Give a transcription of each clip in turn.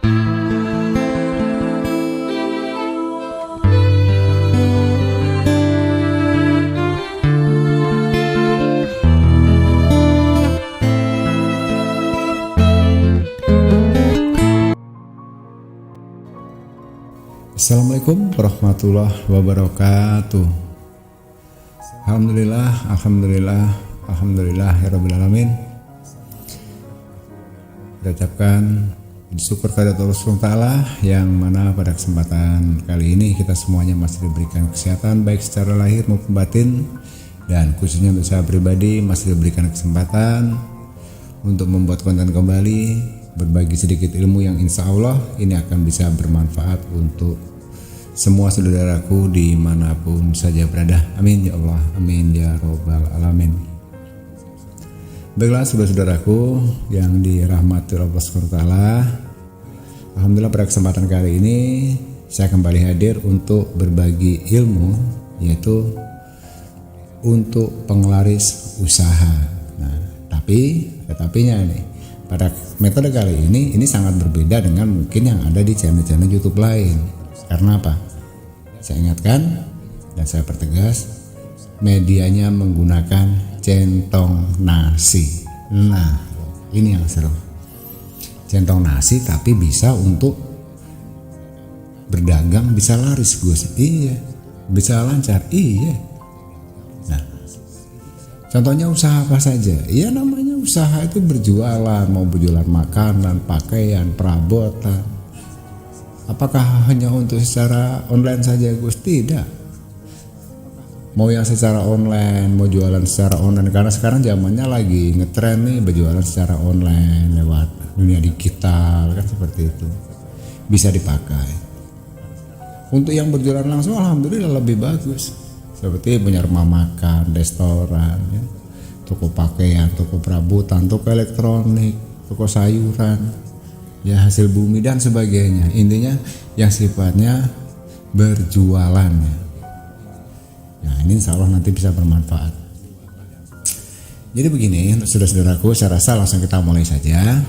Assalamualaikum warahmatullahi wabarakatuh. Alhamdulillahirabbil alamin. Kita ucapkan syukur kepada Allah SWT yang mana pada kesempatan kali ini kita semuanya masih diberikan kesehatan baik secara lahir maupun batin, dan khususnya untuk saya pribadi masih diberikan kesempatan untuk membuat konten kembali, berbagi sedikit ilmu yang insya Allah ini akan bisa bermanfaat untuk semua saudaraku dimanapun saja berada. Amin ya Allah, amin ya robbal alamin. Baiklah saudaraku yang dirahmati Allah SWT, alhamdulillah pada kesempatan kali ini saya kembali hadir untuk berbagi ilmu, yaitu untuk penglaris usaha. Nah, tetapinya nih, pada metode kali ini sangat berbeda dengan mungkin yang ada di channel-channel YouTube lain. Karena apa? Saya ingatkan dan saya pertegas, medianya menggunakan centong nasi. Nah, ini yang seru. Centong nasi tapi bisa untuk berdagang, bisa laris Gus. Iya. Bisa lancar. Iya. Nah, contohnya usaha apa saja? Iya, namanya usaha itu berjualan, mau berjualan makanan, pakaian, perabotan. Apakah hanya untuk secara online saja Gus? Tidak. Mau yang secara online, mau jualan secara online, karena sekarang zamannya lagi ngetren nih berjualan secara online lewat dunia digital, kan seperti itu. Bisa dipakai. Untuk yang berjualan langsung alhamdulillah lebih bagus. Seperti punya rumah makan, restoran, ya, toko pakaian, toko perabotan, toko elektronik, toko sayuran, ya hasil bumi dan sebagainya. Intinya yang sifatnya berjualan ya. Nah, ini insya Allah nanti bisa bermanfaat. Jadi begini saudara-saudaraku, saya rasa langsung kita mulai saja.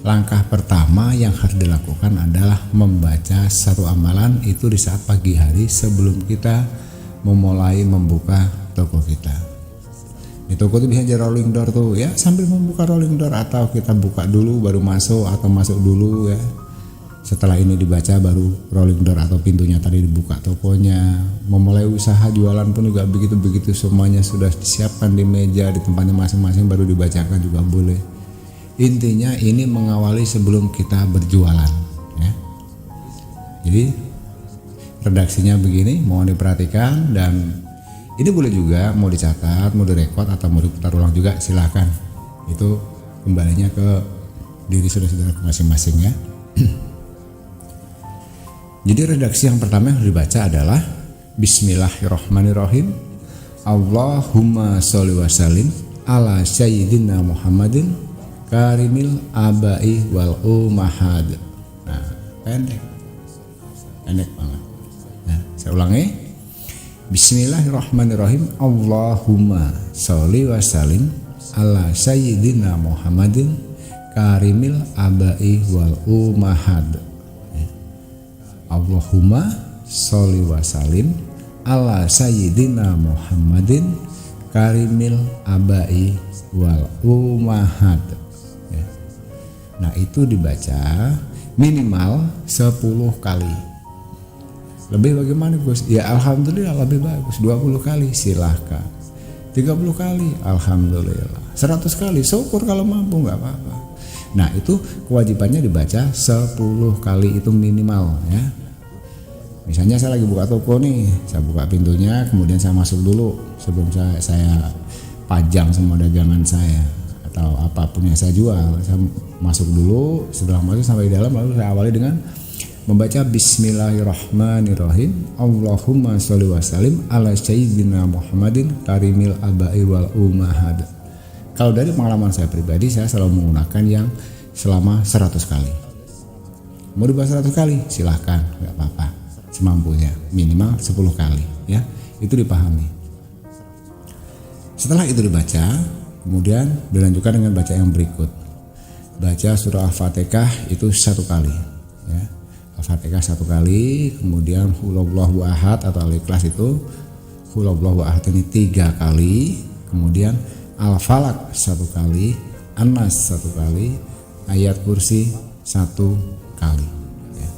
Langkah pertama yang harus dilakukan adalah membaca satu amalan itu di saat pagi hari sebelum kita memulai membuka toko kita. Di toko itu bisa jadi rolling door tuh ya, sambil membuka rolling door, atau kita buka dulu baru masuk, atau masuk dulu ya. Setelah ini dibaca baru rolling door atau pintunya tadi dibuka tokonya. Memulai usaha jualan pun juga begitu, semuanya sudah disiapkan di meja di tempatnya masing-masing baru dibacakan juga boleh. Intinya ini mengawali sebelum kita berjualan ya. Jadi redaksinya begini, mohon diperhatikan, dan ini boleh juga mau dicatat, mau direkod, atau mau diputar ulang juga silahkan. Itu kembalinya ke diri saudara-saudara masing-masing ya. Jadi redaksi yang pertama yang harus dibaca adalah Bismillahirrahmanirrahim. Allahumma sholli wa sallim ala sayyidina Muhammadin karimil abai wal umahad. Nah, pendek banget. Nah, saya ulangi. Bismillahirrahmanirrahim. Allahumma sholli wa sallim ala sayyidina Muhammadin karimil abai wal umahad. Allahumma sholli wa sallim ala sayyidina Muhammadin karimil abai wal umahad. Nah, itu dibaca minimal 10 kali. Lebih bagaimana Gus? Ya alhamdulillah lebih bagus. 20 kali silahkan, 30 kali alhamdulillah, 100 kali syukur kalau mampu, nggak apa-apa. Nah, itu kewajibannya dibaca 10 kali itu minimal ya. Misalnya saya lagi buka toko nih, saya buka pintunya, kemudian saya masuk dulu sebelum saya pajang semua dagangan saya atau apapun yang saya jual. Saya masuk dulu, setelah masuk sampai di dalam lalu saya awali dengan membaca Bismillahirrahmanirrahim. Allahumma sholli wa sallim ala sayyidina Muhammadin karimil abai wal umahad. Kalau dari pengalaman saya pribadi, saya selalu menggunakan yang selama 100 kali. Mau dibaca 100 kali silahkan, nggak apa-apa, semampunya, minimal 10 kali ya. Itu dipahami. Setelah itu dibaca, kemudian dilanjutkan dengan baca yang berikut. baca surah Al-Fatihah itu 1 kali ya. Al-Fatihah 1 kali, kemudian Qulhuwallahu ahad atau Al-Ikhlas itu Qulhuwallahu ahad ini 3 kali, kemudian Al-Falaq 1 kali, An-Nas 1 kali, ayat kursi 1 kali ya.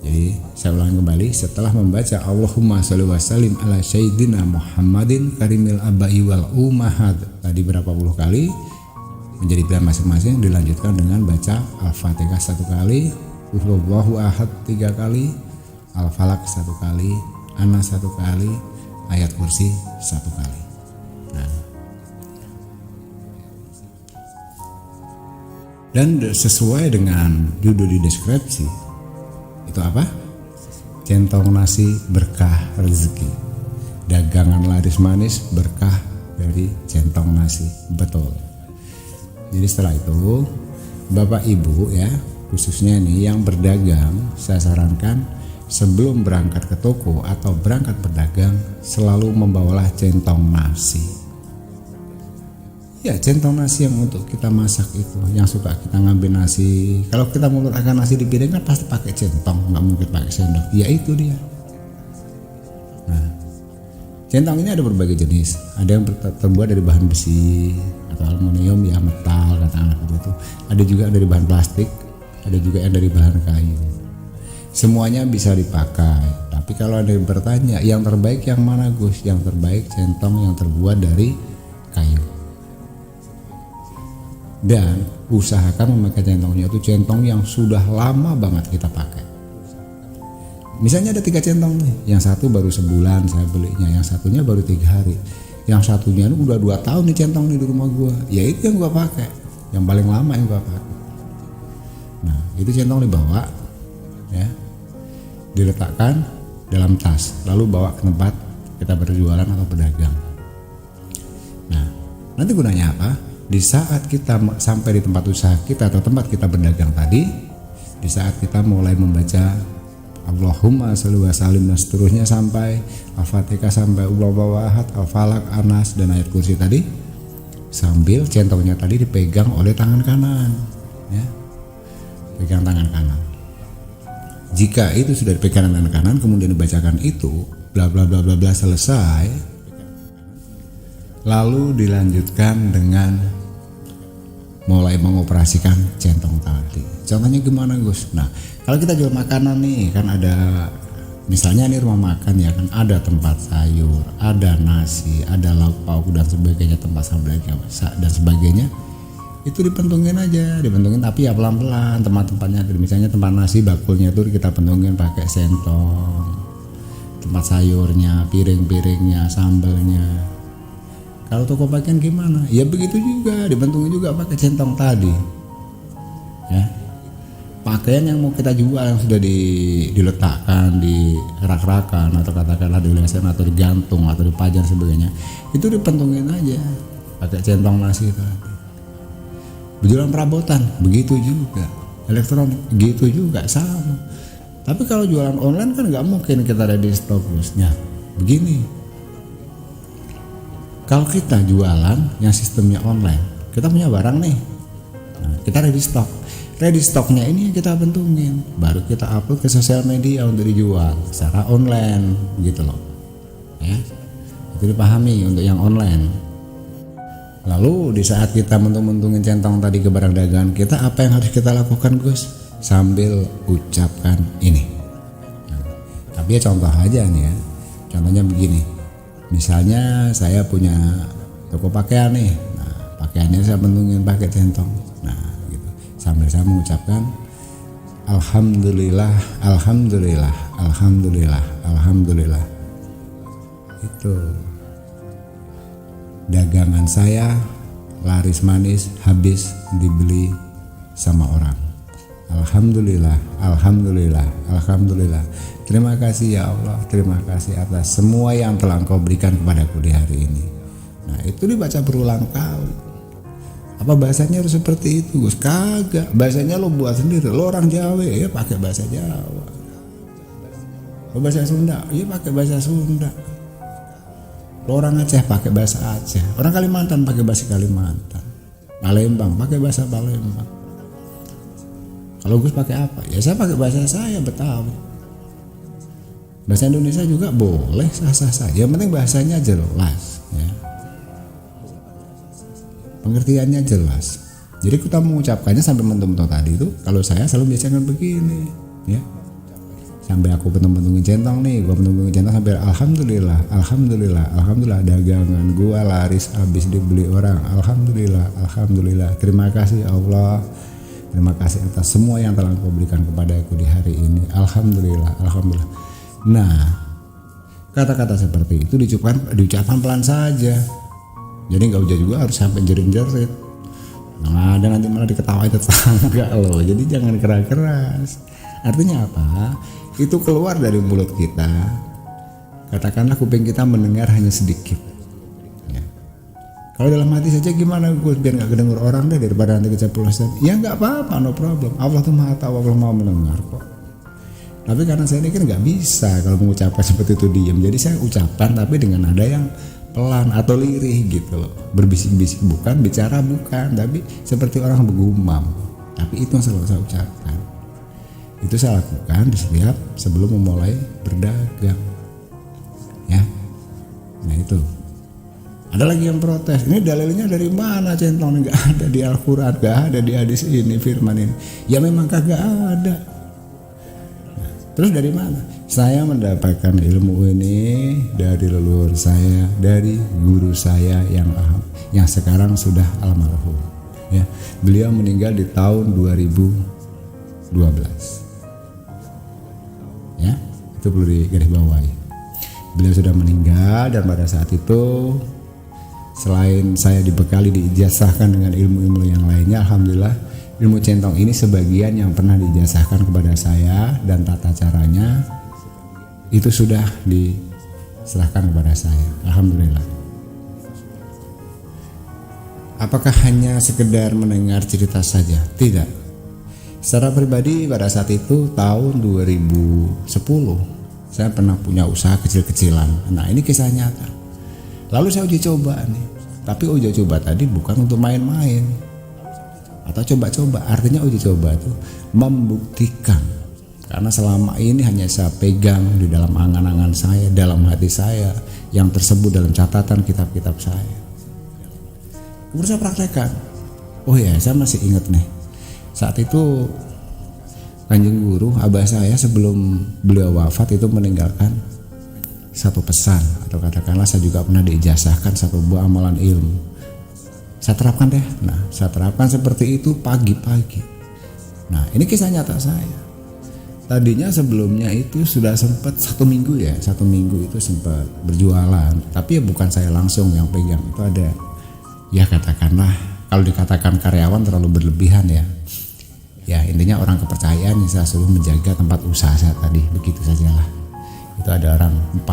Jadi saya ulangi kembali, setelah membaca Allahumma sholli wa sallim ala sayyidina Muhammadin karimil abai wal ummahat tadi berapa puluh kali, menjadi pilihan masing-masing, dilanjutkan dengan baca Al-Fatihah 1 kali, Qulhuwallahu ahad 3 kali, Al-Falaq 1 kali, An-Nas 1 kali, ayat kursi 1 kali. Nah, dan sesuai dengan judul di deskripsi itu apa? Centong nasi berkah rezeki, dagangan laris manis berkah dari centong nasi. Betul. Jadi setelah itu Bapak Ibu ya, khususnya nih yang berdagang, saya sarankan sebelum berangkat ke toko atau berangkat berdagang selalu membawalah centong nasi. Ya, centong nasi yang untuk kita masak itu, yang suka kita ngambil nasi. Kalau kita mau letakkan nasi di piring kan pasti pakai centong, nggak mungkin pakai sendok. Ya itu dia. Nah, centong ini ada berbagai jenis. Ada yang terbuat dari bahan besi atau aluminium ya, metal katakanlah itu. Ada juga dari bahan plastik, ada juga yang dari bahan kayu. Semuanya bisa dipakai. Tapi kalau ada yang bertanya, yang terbaik yang mana Gus? Yang terbaik centong yang terbuat dari kayu. Dan usahakan memakai centongnya itu centong yang sudah lama banget kita pakai. Misalnya ada 3 centong nih, yang satu baru sebulan saya belinya, yang satunya baru 3 hari, yang satunya ini udah 2 tahun nih centong nih di rumah gua. Ya itu yang gua pakai, yang paling lama yang gua pakai. Nah itu centong dibawa ya, diletakkan dalam tas, lalu bawa ke tempat kita berjualan atau berdagang. Nah nanti gunanya apa? Di saat kita sampai di tempat usaha kita atau tempat kita berdagang tadi, di saat kita mulai membaca Allahumma sholli wa sallim dan seterusnya sampai Al-Fatihah, sampai Qulhuwallahu ahad, Al-Falaq, An-Nas dan ayat kursi tadi, sambil centongnya tadi dipegang oleh tangan kanan ya. Pegang tangan kanan. Jika itu sudah dipegang tangan kanan kemudian dibacakan itu bla bla bla bla bla selesai, lalu dilanjutkan dengan mulai mengoperasikan centong tadi. Contohnya gimana Gus? Nah kalau kita jual makanan nih kan ada, misalnya nih rumah makan ya kan, ada tempat sayur, ada nasi, ada lauk pauk dan sebagainya, tempat sambal dan sebagainya, itu dipentungin aja, dipentungin tapi ya pelan-pelan tempat-tempatnya. Misalnya tempat nasi bakulnya tuh kita pentungin pakai sentong, tempat sayurnya, piring-piringnya, sambalnya. Kalau toko pakaian gimana? Ya begitu juga, dibentungin juga pakai centong tadi. Ya. Pakaian yang mau kita jual yang sudah diletakkan di rak-rakan atau katakanlah di lesehan atau digantung atau dipajang sebagainya, itu dipentungin aja pakai centong nasi tadi. Berjualan perabotan begitu juga, elektronik gitu juga sama. Tapi kalau jualan online kan nggak mungkin kita ada di stok terusnya. Begini, kalau kita jualan yang sistemnya online, kita punya barang nih, nah, kita ready stock. Ready stocknya ini yang kita bentungin, baru kita upload ke sosial media untuk dijual secara online, gitu loh. Ya, itu dipahami untuk yang online. Lalu di saat kita mentung-mentungin centong tadi ke barang dagangan kita, apa yang harus kita lakukan Gus? Sambil ucapkan ini. Nah, tapi ya contoh aja nih ya. Contohnya begini. Misalnya saya punya toko pakaian nih. Nah, pakaiannya saya bentungin pakai centong. Nah, gitu. Sambil saya mengucapkan Alhamdulillah, Alhamdulillah, Alhamdulillah, Alhamdulillah. Itu dagangan saya laris manis habis dibeli sama orang. Alhamdulillah, Alhamdulillah, Alhamdulillah. Terima kasih ya Allah, terima kasih atas semua yang telah Engkau berikan kepadaku di hari ini. Nah itu dibaca berulang kali. Apa bahasanya harus seperti itu Gus? Kagak, bahasanya lo buat sendiri. Lo orang Jawa ya pakai bahasa Jawa. Lo bahasa Sunda, ya pakai bahasa Sunda. Lo orang Aceh pakai bahasa Aceh. Orang Kalimantan pakai bahasa Kalimantan. Palembang, pakai bahasa Palembang. Kalau Gus pakai apa? Ya saya pakai bahasa saya, Betawi. Bahasa Indonesia juga boleh, sah-sah saja. Yang penting bahasanya jelas, ya. Pengertiannya jelas. Jadi kita mengucapkannya sampai mentok-mentok tadi itu. Kalau saya selalu biasakan begini, ya. Sampai aku pentung-pentungin centong nih, gua pentung-pentungin centong sampai alhamdulillah dagangan gua laris habis dibeli orang. Alhamdulillah. Terima kasih Allah. Terima kasih atas semua yang telah Engkau berikan kepadaku di hari ini. Alhamdulillah. Nah, kata-kata seperti itu diucapkan pelan saja. Jadi nggak usah juga harus sampai jerit-jerit. Nah, ada nanti malah diketawain tetangga loh. Jadi jangan keras-keras. Artinya apa? Itu keluar dari mulut kita. Katakanlah kuping kita mendengar hanya sedikit. Ya. Kalau dalam hati saja gimana gue biar nggak kedengar orang deh daripada nanti keceplosan. Ya nggak apa-apa, no problem. Allah tuh maha tahu, Allah mau mendengar kok. Tapi karena saya ini kan nggak bisa kalau mengucapkan seperti itu diam. Jadi saya ucapkan tapi dengan nada yang pelan atau lirih gitu loh. Berbisik-bisik bukan, bicara bukan, tapi seperti orang bergumam. Tapi itu yang selalu saya ucapkan. Itu saya lakukan di setiap sebelum memulai berdagang. Ya. Nah itu. Ada lagi yang protes. Ini dalilnya dari mana centong? Nggak ada di Al-Quran, nggak ada di hadis ini, firman ini. Ya memang kagak ada. Nah, terus dari mana? Saya mendapatkan ilmu ini dari leluhur saya, dari guru saya yang sekarang sudah almarhum. Ya, beliau meninggal di tahun 2012. Ya, itu perlu digarisbawahi. Beliau sudah meninggal dan pada saat itu selain saya dibekali diijazahkan dengan ilmu-ilmu yang lainnya, alhamdulillah ilmu centong ini sebagian yang pernah diijazahkan kepada saya dan tata caranya itu sudah diserahkan kepada saya, alhamdulillah. Apakah hanya sekedar mendengar cerita saja? Tidak. Secara pribadi pada saat itu tahun 2010 saya pernah punya usaha kecil-kecilan. Nah ini kisah nyata. Lalu saya uji coba nih. Tapi uji coba tadi bukan untuk main-main atau coba-coba. Artinya uji coba itu membuktikan. Karena selama ini hanya saya pegang di dalam angan-angan saya, dalam hati saya, yang tersebut dalam catatan kitab-kitab saya. Kemudian saya praktekkan. Oh ya, saya masih ingat nih. Saat itu Kanjeng Guru, abah saya sebelum beliau wafat itu meninggalkan satu pesan, atau katakanlah saya juga pernah diijazahkan satu buah amalan ilmu. Saya terapkan deh. Nah, saya terapkan seperti itu pagi-pagi. Nah, ini kisah nyata saya. Tadinya sebelumnya itu sudah sempat satu minggu itu sempat berjualan, tapi ya bukan saya langsung yang pegang, itu ada ya katakanlah kalau dikatakan karyawan terlalu berlebihan ya. Ya intinya orang kepercayaan yang saya suruh menjaga tempat usaha saya tadi, begitu sajalah. Itu ada orang 4.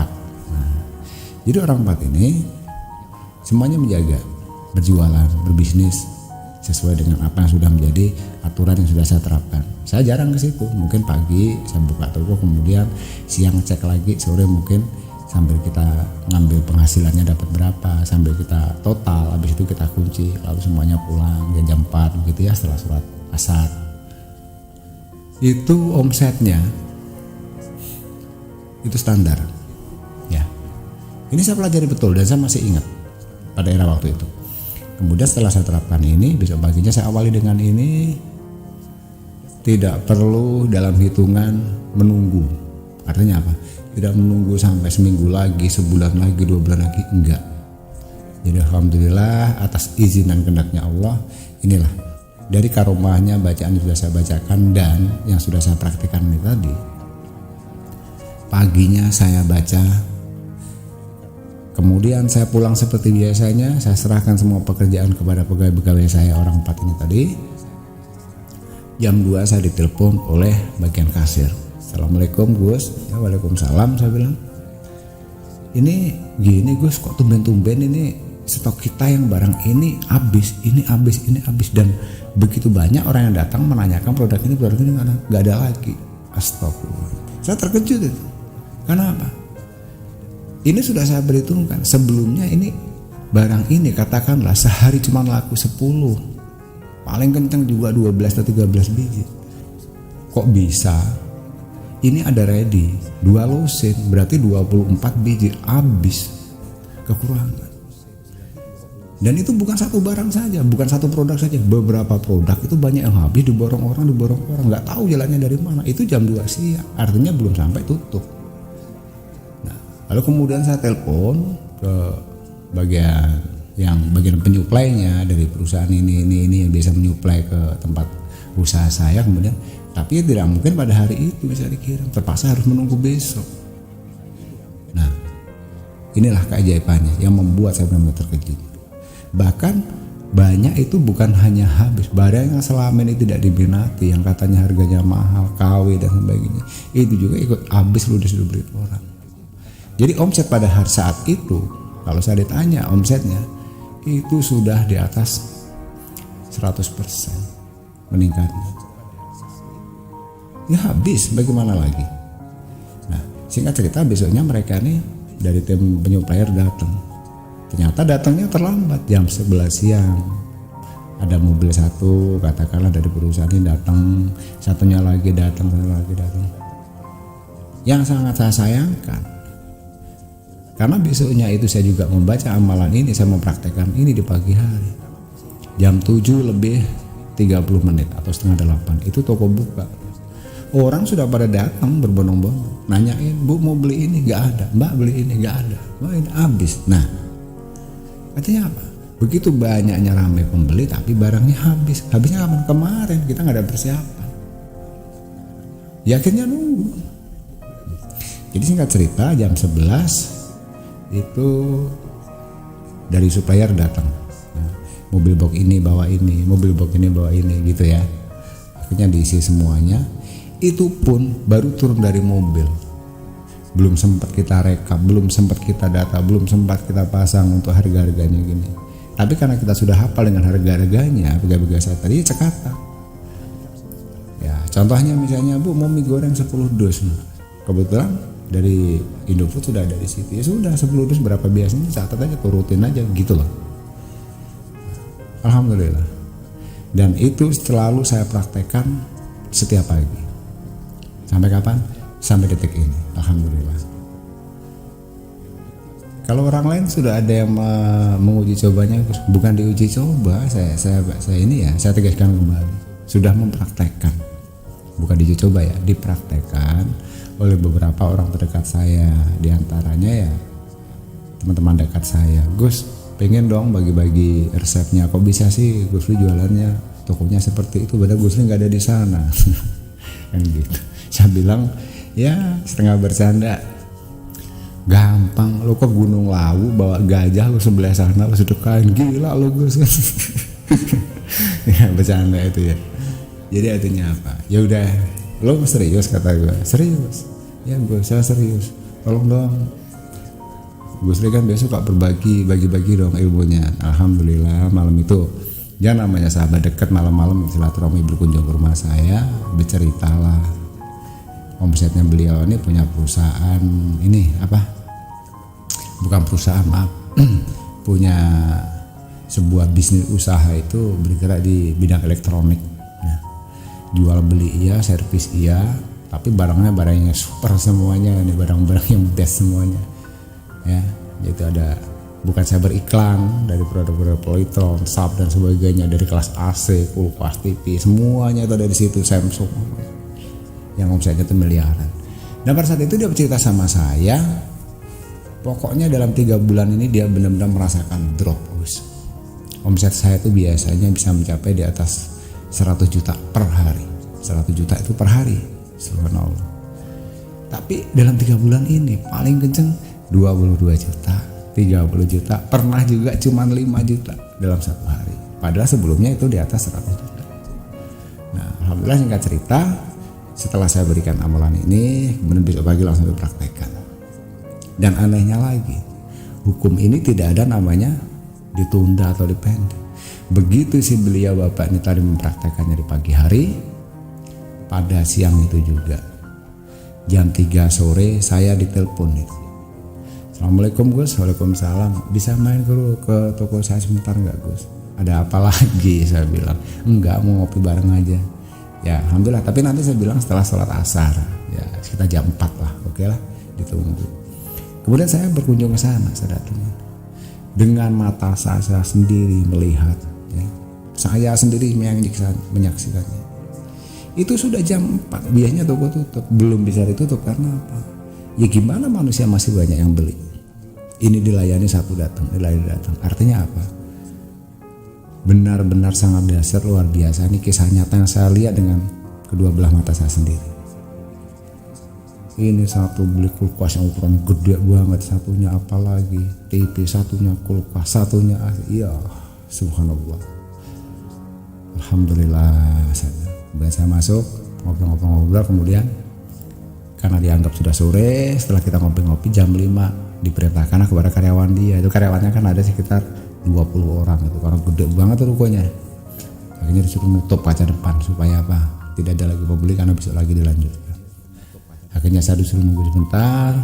Nah, jadi orang 4 ini semuanya menjaga, berjualan, berbisnis sesuai dengan apa yang sudah menjadi aturan yang sudah saya terapkan. Saya jarang ke situ, mungkin pagi saya buka toko, kemudian siang cek lagi, sore mungkin sambil kita ngambil penghasilannya dapat berapa, sambil kita total, habis itu kita kunci, lalu semuanya pulang jam 4 begitu ya setelah sholat asar. Itu omsetnya itu standar ya. Ini saya pelajari betul dan saya masih ingat pada era waktu itu. Kemudian setelah saya terapkan ini, besok paginya saya awali dengan ini. Tidak perlu dalam hitungan menunggu. Artinya apa? Tidak menunggu sampai seminggu lagi, sebulan lagi, 2 bulan lagi, enggak. Jadi alhamdulillah atas izin dan kehendaknya Allah, inilah dari karomahnya bacaan yang sudah saya bacakan dan yang sudah saya praktikkan ini tadi. Paginya saya baca, kemudian saya pulang seperti biasanya, saya serahkan semua pekerjaan kepada pegawai-pegawai saya orang 4 ini tadi. Jam 2 saya ditelepon oleh bagian kasir. Assalamualaikum Gus. Ya, waalaikumsalam, saya bilang. Ini gini Gus, kok tumben-tumben ini stok kita yang barang ini habis, ini habis dan begitu banyak orang yang datang menanyakan produk ini mana, nggak ada lagi. Astagfirullah. Saya terkejut itu. Karena apa? Ini sudah saya perhitungkan. Sebelumnya ini barang ini katakanlah sehari cuma laku 10. paling kenceng juga 12 atau 13 biji. Kok bisa? Ini ada ready 2 losin, berarti 24 biji habis, kekurangan. Dan itu bukan satu barang saja, bukan satu produk saja, beberapa produk itu banyak yang habis, diborong orang, nggak tahu jalannya dari mana. Itu jam 2 siang, artinya belum sampai tutup. Nah, lalu kemudian saya telepon ke bagian penyuplainya dari perusahaan ini yang biasa menyuplai ke tempat usaha saya, kemudian tapi tidak mungkin pada hari itu bisa dikirim, terpaksa harus menunggu besok. Nah, inilah keajaibannya yang membuat saya benar-benar terkejut. Bahkan banyak itu bukan hanya habis, barang yang selama ini tidak diminati, yang katanya harganya mahal, KW dan sebagainya, itu juga ikut habis ludes dibeli orang. Jadi omset pada saat itu, kalau saya ditanya omsetnya, itu sudah di atas 100% meningkatnya. Ya habis, bagaimana lagi? Nah, singkat cerita besoknya mereka nih dari tim penyuplaier datang. Ternyata datangnya terlambat, jam 11 siang. Ada mobil satu katakanlah dari perusahaan ini datang, satunya lagi datang. Yang sangat saya sayangkan, karena besoknya itu saya juga membaca amalan ini, saya mempraktekkan ini di pagi hari. Jam 7 lebih 30 menit atau setengah 8 itu toko buka. Orang sudah pada datang berbondong-bondong, nanyain, Bu mau beli ini? Gak ada. Mbak beli ini? Gak ada. Mbak ini habis. Nah, artinya apa? Begitu banyaknya ramai pembeli tapi barangnya habis. Habisnya kapan? Kemarin kita nggak ada persiapan. Ya akhirnya nunggu. Jadi singkat cerita jam 11 itu dari supplier datang. Nah, mobil box ini bawa ini, mobil box ini bawa ini gitu ya. Akhirnya diisi semuanya. Itu pun baru turun dari mobil, belum sempat kita rekap, belum sempat kita data, belum sempat kita pasang untuk harga-harganya gini. Tapi karena kita sudah hafal dengan harga-harganya, harga-harga saya tadi cekatan. Ya contohnya misalnya, Bu mau mie goreng 10 dus, nah, kebetulan dari Indofood sudah ada di situ, ya sudah 10 dus berapa biasanya, catat aja, turutin aja gitu loh. Alhamdulillah. Dan itu selalu saya praktekkan setiap pagi. Sampai kapan? Sampai detik ini. Alhamdulillah. Kalau orang lain sudah ada yang menguji cobanya, bukan diuji coba, saya ini ya, saya tegaskan kembali, sudah mempraktekkan, bukan diuji coba ya, dipraktekkan oleh beberapa orang terdekat saya, diantaranya ya teman-teman dekat saya. Gus, pengen dong bagi-bagi resepnya, kok bisa sih Gus Li jualannya tokonya seperti itu, padahal Gus Li nggak ada di sana. Kan gitu. Saya bilang ya setengah bercanda, gampang lo ke Gunung Lawu bawa gajah lo sebelah sana lo sedekahin, gila lo Gus. Ya bercanda itu ya. Jadi artinya apa? Ya udah, lo serius, kata gue. Serius? Ya gue, saya serius. Tolong dong. Gus Li kan biasa suka bagi-bagi dong ilmunya. Alhamdulillah malam itu, ya namanya sahabat dekat, malam-malam silaturahmi berkunjung ke rumah saya, berceritalah. Omsetnya beliau ini punya perusahaan ini apa? Bukan perusahaan, maaf. Punya sebuah bisnis usaha itu bergerak di bidang elektronik. Nah, jual beli iya, servis iya, tapi barangnya super semuanya, ini barang-barang yang best semuanya. Ya, itu ada, bukan saya beriklan, dari produk-produk Polytron, SAP dan sebagainya, dari kelas AC, kulkas, TV, semuanya itu ada di situ, Samsung. Yang omsetnya itu miliaran. Nah pada saat itu dia bercerita sama saya, pokoknya dalam 3 bulan ini dia benar-benar merasakan drop. Omset saya itu biasanya bisa mencapai di atas 100 juta per hari. 100 juta itu per hari, subhanallah. Tapi dalam 3 bulan ini paling kenceng 22 juta, 30 juta, pernah juga cuma 5 juta dalam satu hari. Padahal sebelumnya itu di atas 100 juta. Nah alhamdulillah singkat cerita, setelah saya berikan amalan ini, kemudian besok pagi langsung dipraktekkan. Dan anehnya lagi, hukum ini tidak ada namanya ditunda atau dipending. Begitu si beliau bapak ini tadi mempraktekannya di pagi hari, pada siang itu juga jam 3 sore saya ditelepon itu. Assalamualaikum Gus. Waalaikumsalam. Bisa main ke toko saya sebentar nggak Gus? ada apa lagi? Saya bilang enggak, mau ngopi bareng aja. Ya alhamdulillah, tapi nanti saya bilang setelah sholat asar ya sekitar jam 4 lah, oke lah, ditunggu. Kemudian saya berkunjung ke sana, saya datang dengan mata saya sendiri melihat ya. Saya sendiri menyaksikannya. Itu sudah jam 4, biasanya toko tutup, belum bisa ditutup karena apa? Ya gimana, manusia masih banyak yang beli. Ini dilayani satu datang, dilayani datang. Artinya apa? Benar-benar sangat dasar, luar biasa. Ini kisah nyata yang saya lihat dengan kedua belah mata saya sendiri. Ini satu beli kulkas yang ukuran gede banget, satunya apalagi TV, satunya kulkas, satunya iya, subhanallah. Alhamdulillah. Saya masuk ngobrol-ngobrol, kemudian karena dianggap sudah sore, setelah kita ngopi-ngopi jam 5 diperintahkan kepada karyawan dia. Itu karyawannya kan ada sekitar 20 orang itu, karena gede banget tuh rukonya. Akhirnya disuruh nutup kaca depan supaya apa? Tidak ada lagi pembeli karena besok lagi dilanjutkan. Akhirnya saya disuruh nunggu sebentar.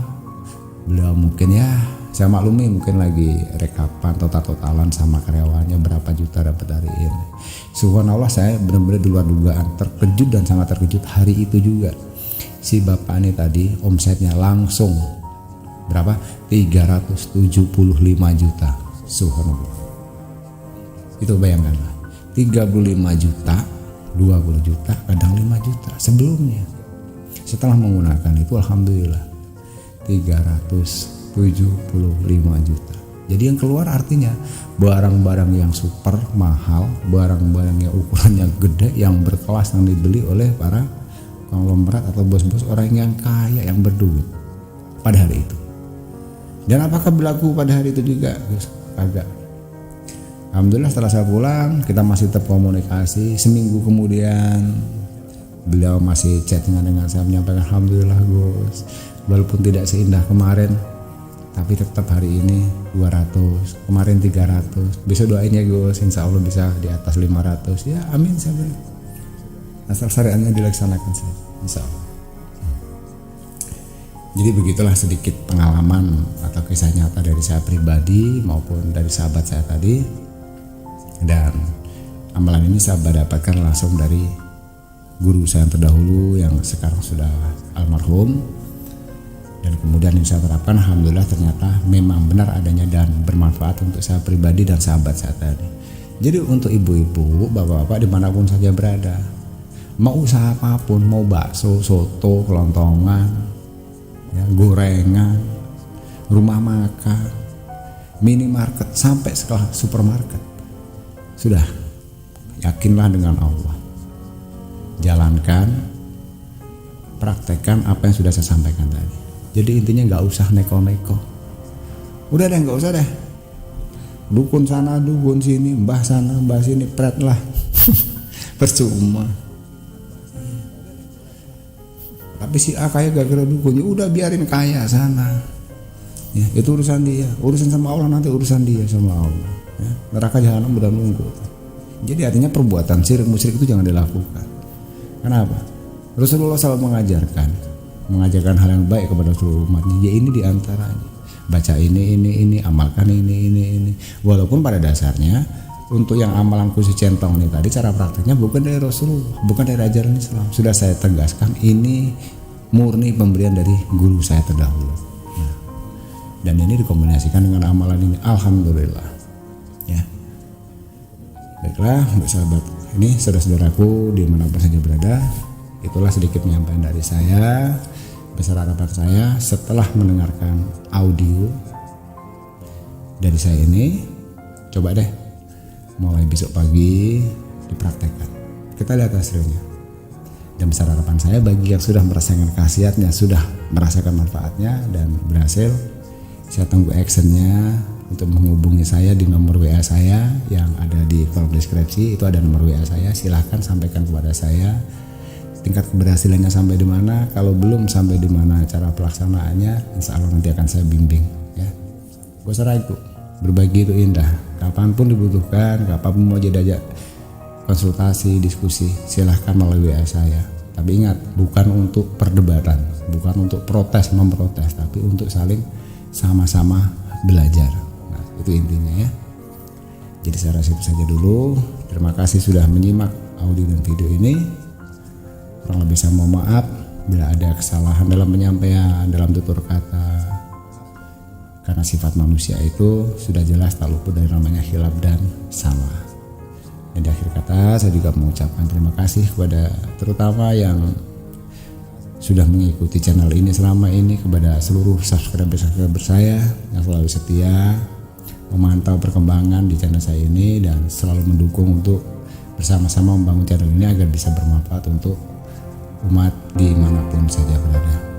Beliau mungkin ya, saya maklumi mungkin lagi rekapan total-totalan sama karyawannya berapa juta dapat hari ini. Subhanallah, saya benar-benar di luar dugaan, terkejut dan sangat terkejut hari itu juga. Si bapak ini tadi omsetnya langsung berapa? 375 juta. Subhanallah. Itu bayangkanlah, 35 juta, 20 juta, kadang 5 juta sebelumnya. Setelah menggunakan itu alhamdulillah 375 juta. Jadi yang keluar artinya barang-barang yang super mahal, barang-barang yang ukurannya gede, yang berkelas, yang dibeli oleh para konglomerat atau bos-bos orang yang kaya, yang berduit pada hari itu. Dan apakah berlaku pada hari itu juga? Agak. Alhamdulillah setelah saya pulang kita masih tetap komunikasi. Seminggu kemudian beliau masih chattingan dengan saya, menyampaikan alhamdulillah Gus, walaupun tidak seindah kemarin tapi tetap hari ini 200, kemarin 300, besok doain ya Gus, insya Allah bisa di atas 500. Ya amin, saya bilang, asal syariatnya dilaksanakan saya, insya Allah. Jadi begitulah sedikit pengalaman atau kisah nyata dari saya pribadi maupun dari sahabat saya tadi. Dan amalan ini saya dapatkan langsung dari guru saya yang terdahulu yang sekarang sudah almarhum. Dan kemudian yang saya terapkan, alhamdulillah ternyata memang benar adanya dan bermanfaat untuk saya pribadi dan sahabat saya tadi. Jadi untuk ibu-ibu, bapak-bapak dimanapun saja berada, mau usaha apapun, mau bakso, soto, kelontongan, ya, gorengan, rumah makan, minimarket, sampai sekolah supermarket, sudah yakinlah dengan Allah, jalankan, praktekkan apa yang sudah saya sampaikan tadi. Jadi intinya nggak usah neko-neko, udah deh, nggak usah deh dukun sana dukun sini, mbah sana mbah sini, pret lah percuma. Tapi si A kaya gara-gara dukunnya, udah biarin kaya sana. Ya, itu urusan dia, urusan sama Allah nanti, urusan dia sama Allah. Ya, neraka jahanam udah nunggu. Jadi artinya perbuatan syirik musyrik itu jangan dilakukan. Kenapa? Rasulullah SAW mengajarkan hal yang baik kepada seluruh umatnya. Ya ini diantaranya. Baca ini, amalkan ini. Walaupun pada dasarnya untuk yang amalan khusus centong ini tadi, cara prakteknya bukan dari Rasulullah, bukan dari ajaran Islam. Sudah saya tegaskan, ini murni pemberian dari guru saya terdahulu. Nah, dan ini dikombinasikan dengan amalan ini, alhamdulillah. Ya, baiklah, sahabat, ini saudara-saudaraku dimanapun saja berada, itulah sedikit penyampaian dari saya. Besar harapan saya setelah mendengarkan audio dari saya ini, coba deh mulai besok pagi dipraktekkan, kita lihat hasilnya. Dan besar harapan saya bagi yang sudah merasakan khasiatnya, sudah merasakan manfaatnya dan berhasil, saya tunggu actionnya untuk menghubungi saya di nomor WA saya yang ada di kolom deskripsi. Itu ada nomor WA saya, silahkan sampaikan kepada saya tingkat keberhasilannya sampai di mana. Kalau belum sampai di mana cara pelaksanaannya, insya Allah nanti akan saya bimbing. Ya, gak usah ragu, berbagi itu indah. Kapanpun dibutuhkan, kapanpun mau diajak konsultasi, diskusi, silahkan melalui WA saya. Tapi ingat, bukan untuk perdebatan, bukan untuk protes memprotes, tapi untuk saling sama-sama belajar. Nah, itu intinya ya. Jadi saya rasa itu saja dulu. Terima kasih sudah menyimak audio dan video ini. Kurang lebih saya mohon maaf bila ada kesalahan dalam penyampaian, dalam tutur kata, karena sifat manusia itu sudah jelas tak luput dari namanya khilaf dan salah. Dan di akhir kata saya juga mengucapkan terima kasih kepada terutama yang sudah mengikuti channel ini selama ini, kepada seluruh subscriber saya yang selalu setia memantau perkembangan di channel saya ini dan selalu mendukung untuk bersama-sama membangun channel ini agar bisa bermanfaat untuk umat dimanapun saja berada.